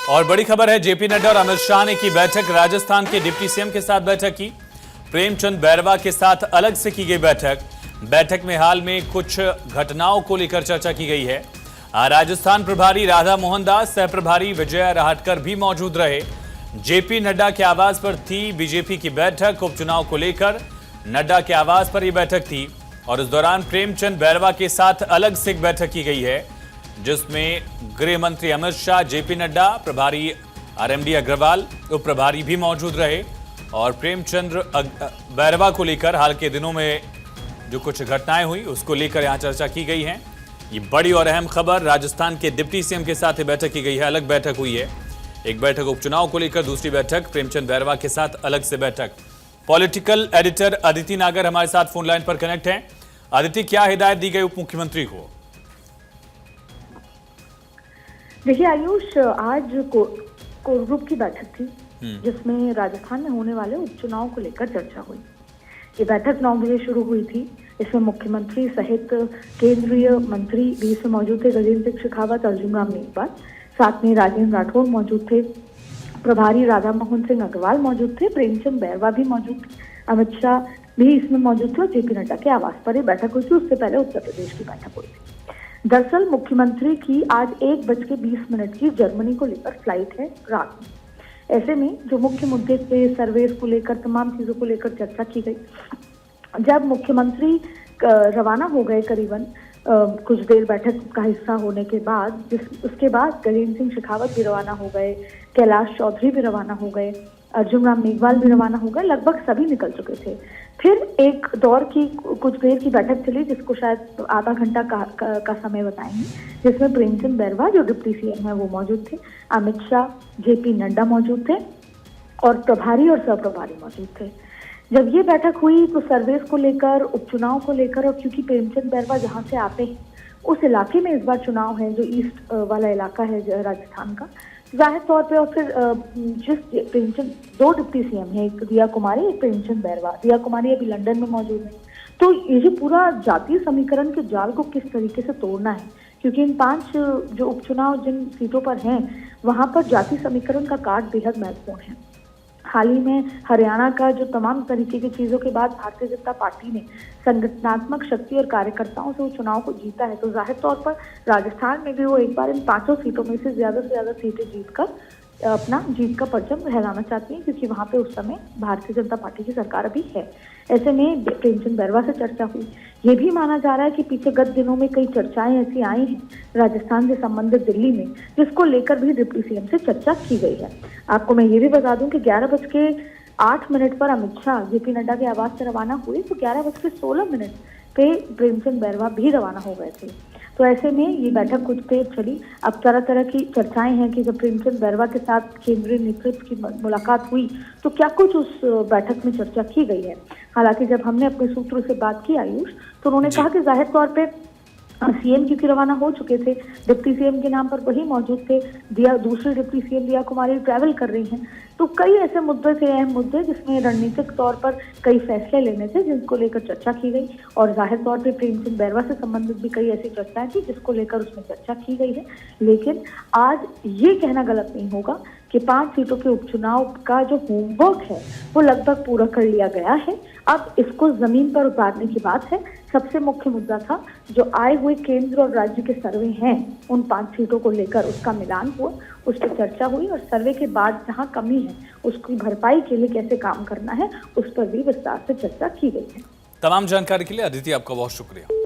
और बड़ी खबर है, जेपी नड्डा और अमित शाह ने की बैठक। राजस्थान के डिप्टी सीएम के साथ बैठक की। प्रेमचंद बैरवा के साथ अलग से की गई बैठक में हाल में कुछ घटनाओं को लेकर चर्चा की गई है। राजस्थान प्रभारी राधा मोहन दास, सह प्रभारी विजय राहटकर भी मौजूद रहे। जेपी नड्डा के आवास पर थी बीजेपी की बैठक। उपचुनाव को लेकर नड्डा के आवास पर यह बैठक थी और इस दौरान प्रेमचंद बैरवा के साथ अलग से एक बैठक की गई है, जिसमें गृह मंत्री अमित शाह, जेपी नड्डा, प्रभारी आरएमडी अग्रवाल, उप प्रभारी भी मौजूद रहे। और प्रेमचंद बैरवा को लेकर हाल के दिनों में जो कुछ घटनाएं हुई उसको लेकर यहां चर्चा की गई है। ये बड़ी और अहम खबर, राजस्थान के डिप्टी सीएम के साथ बैठक की गई है, अलग बैठक हुई है। एक बैठक उपचुनाव को लेकर, दूसरी बैठक प्रेमचंद बैरवा के साथ अलग से बैठक। पॉलिटिकल एडिटर अदिति नागर हमारे साथ फोन लाइन पर कनेक्ट हैं। अदिति, क्या हिदायत दी गई उप मुख्यमंत्री को? देखिए आयुष, आज कोर ग्रुप की बैठक थी जिसमें राजस्थान में होने वाले उपचुनाव को लेकर चर्चा हुई। ये बैठक 9 बजे शुरू हुई थी। इसमें मुख्यमंत्री सहित केंद्रीय मंत्री भी इसमें मौजूद थे। गजेंद्र सिंह शेखावत, अर्जुन राम मेघवाल, साथ में राजेंद्र राठौड़ मौजूद थे। प्रभारी राधा मोहन सिंह अग्रवाल मौजूद थे। प्रेमचंद बैरवा भी मौजूद थे। अमित शाह भी इसमें मौजूद थे और जेपी नड्डा के आवास पर ये बैठक हुई थी। उससे पहले उत्तर प्रदेश की बैठक हुई थी। दरअसल मुख्यमंत्री की आज 1:20 की जर्मनी को लेकर फ्लाइट है रात में। ऐसे में जो मुख्य मुद्दे थे, सर्वेस को लेकर, तमाम चीजों को लेकर चर्चा की गई। जब मुख्यमंत्री रवाना हो गए, करीबन कुछ देर बैठक का हिस्सा होने के बाद, उसके बाद गजेंद्र सिंह शेखावत भी रवाना हो गए, कैलाश चौधरी भी रवाना हो गए, अर्जुन राम मेघवाल भी रवाना हो गए। लगभग सभी निकल चुके थे। फिर एक दौर की कुछ देर की बैठक चली, जिसको शायद आधा घंटा का समय बताएंगे, जिसमें प्रेमचंद बैरवा जो डिप्टी सीएम है वो मौजूद थे, अमित शाह, जेपी नड्डा मौजूद थे और प्रभारी और सहप्रभारी मौजूद थे। जब ये बैठक हुई तो सर्वेस को लेकर, उपचुनाव को लेकर, और क्योंकि प्रेमचंद बैरवा जहाँ से आते हैं उस इलाके में इस बार चुनाव है, जो ईस्ट वाला इलाका है राजस्थान का, जाहिर तौर पे, और फिर जिस प्रेमचंद 2 डिप्टी सीएम है, एक दिया कुमारी, एक प्रेमचंद बैरवा। दिया कुमारी अभी लंदन में मौजूद है। तो ये जो पूरा जातीय समीकरण के जाल को किस तरीके से तोड़ना है, क्योंकि इन 5 जो उपचुनाव जिन सीटों पर हैं वहां पर जातीय समीकरण का कार्ड बेहद महत्वपूर्ण है। हाल ही में हरियाणा का जो तमाम तरीके की चीजों के बाद भारतीय जनता पार्टी ने संगठनात्मक शक्ति और कार्यकर्ताओं से वो चुनाव को जीता है, तो जाहिर तौर पर राजस्थान में भी वो एक बार इन 5 सीटों में से ज्यादा सीटें जीतकर अपना जीत का परचम लहराना चाहती हैं, क्योंकि वहां पे उस समय भारतीय जनता पार्टी की सरकार अभी है। ऐसे में प्रेमचंद बैरवा से चर्चा हुई। ये भी माना जा रहा है कि पीछे गत दिनों में कई चर्चाएं ऐसी आई हैं राजस्थान से संबंधित दिल्ली में, जिसको लेकर भी डिप्टी सीएम से चर्चा की गई है। आपको मैं ये भी बता दूं कि 11:08 पर अमित शाह जेपी नड्डा के आवास से रवाना हुए, तो 11:16 पे प्रेमचंद बैरवा भी रवाना हो गए थे। तो ऐसे में ये बैठक कुछ देर चली। अब तरह तरह की चर्चाएं हैं कि जब प्रेमचंद बैरवा के साथ केंद्रीय नेतृत्व की मुलाकात हुई तो क्या कुछ उस बैठक में चर्चा की गई है। हालांकि जब हमने अपने सूत्रों से बात की आयुष, तो उन्होंने कहा कि जाहिर तौर पे सीएम क्योंकि रवाना हो चुके थे, डिप्टी सीएम के नाम पर वही मौजूद थे, दूसरी डिप्टी सीएम दिया कुमारी ट्रैवल कर रही हैं, तो कई ऐसे मुद्दे थे, अहम मुद्दे, जिसमें रणनीतिक तौर पर कई फैसले लेने थे, जिनको लेकर चर्चा की गई। और जाहिर तौर पे प्रेमचंद बैरवा से संबंधित भी कई ऐसी चर्चाएं थी जिसको लेकर उसमें चर्चा की गई है। लेकिन आज ये कहना गलत नहीं होगा कि 5 सीटों के उपचुनाव का जो होमवर्क है वो लगभग पूरा कर लिया गया है। अब इसको जमीन पर उतारने की बात है। सबसे मुख्य मुद्दा था जो आए हुए केंद्र और राज्य के सर्वे हैं उन 5 सीटों को लेकर, उसका मिलान हुआ, उस पर चर्चा हुई और सर्वे के बाद जहां कमी है उसकी भरपाई के लिए कैसे काम करना है उस पर भी विस्तार से चर्चा की गई है। तमाम जानकारी के लिए अदिति आपका बहुत शुक्रिया।